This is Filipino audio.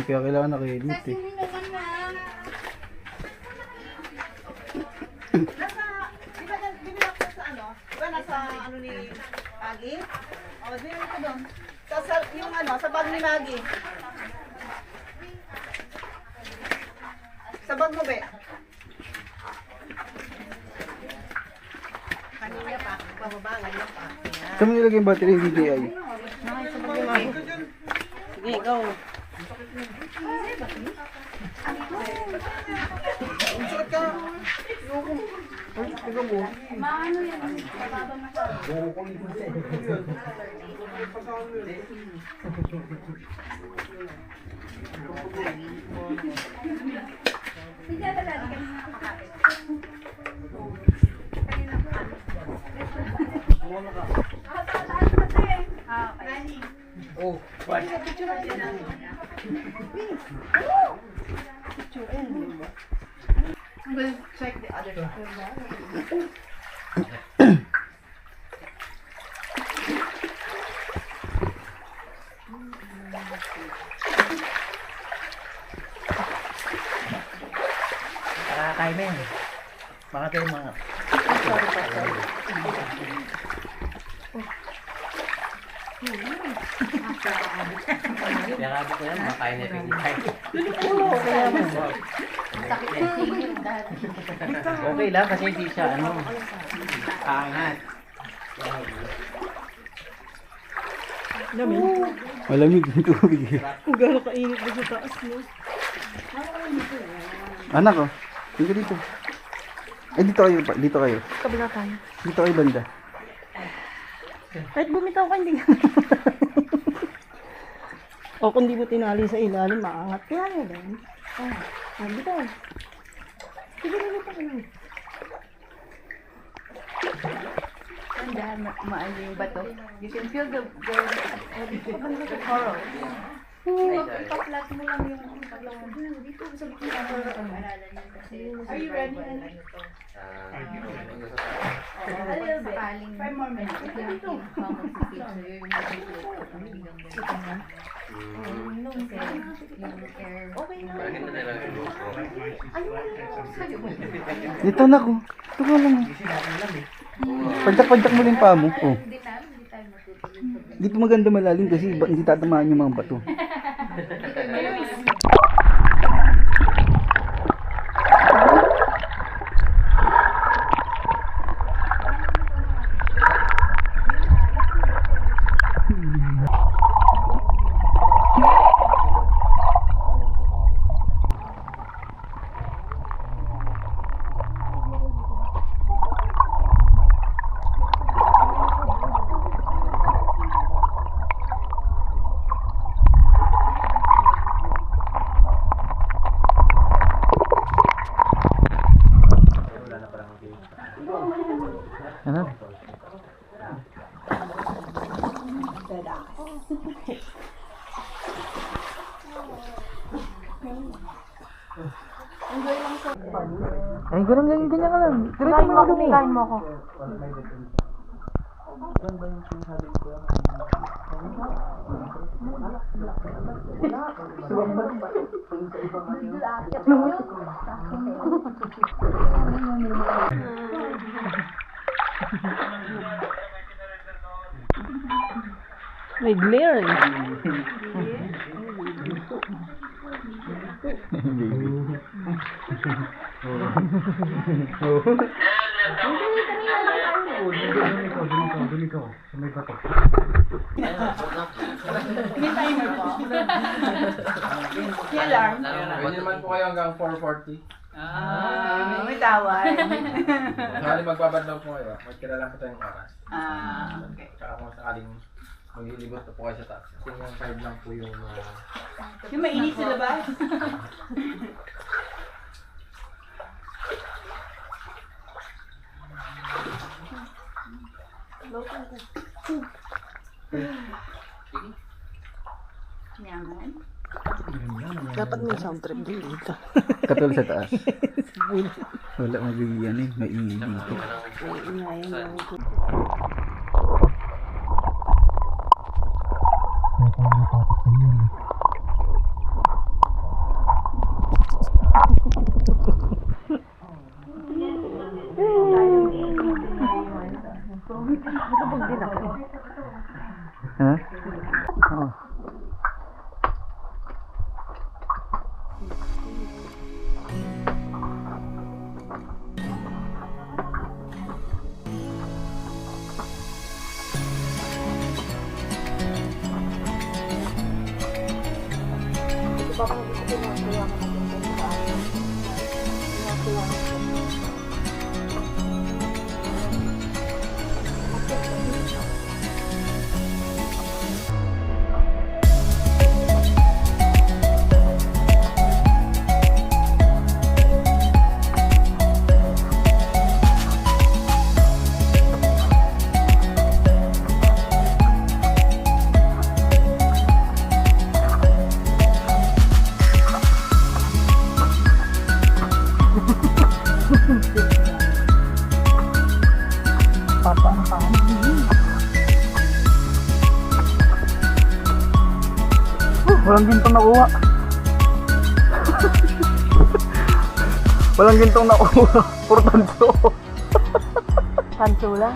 Kaya kailangan nakainit eh. Nasa ano ni Maggie? O, diyan ito doon. Yung ano, sa bag ni Maggie. Sa bag mo, be? Kanina pa, bababangan lang pa. Saan mo nilagay yung battery ng DJI? Sa bag ni Maggie. Sige, go. Suot ka. Maano yan? Bababa masyado. Hindi ka talaga kanina nakakapit. Kanina po. Taas pa eh. Okay. Oh, what? We'll check the other one. Kakain na yan. Baka tayo mga... Yakado ko yan, makain na yung Sakit na tingin dahil. okay lang kasi hindi siya ano, angat. Malamig yung tubig eh. Kung gano'n kainit ba sa taas, no? Anak oh, dito dito. Ay dito kayo, dito kayo. Kabila tayo. Dito kayo banda. Kahit bumitaw ka, hindi ka. O kung di mo tinali sa ilalim, maangat. Kaya nga din. Bitaw. Sige, bumitaw ka lang. Tandaan, maano yung bato. You can feel the coral. Ipaplat mo lang yung paglawan. Dito sa coral. Are you ready? A little bit. 5 more minutes. Dito. Okay na. Dito na ko. Ito ka lang. Pagdak-pagdak mo lang yung paa mo. Oh. Dito maganda malalim kasi hindi tatamaan yung mga bato. Ano? Ay, ganyan ka lang. Diretso mo na dumi. Kain mo ako. May glare eh. May timer po. May alarm. Ganyan naman po kayo hanggang 4:40. May tawad. Sakali magbabadlaw po kayo, magtira lang po tayong oras. Okay. Saka kung sakaling maglilibot po kayo sa taas. Kasi yung 5 lang po yung... Yung mainit sa labas. Yaman. Dapat may sound trip din dito. Katulad sa taas. Wala magiging eh. Maingay dito. Inayin lang ito. Ha? Oo. Walang gintong nakuha. Walang gintong nakuha. Puro tanso. Tanso lang.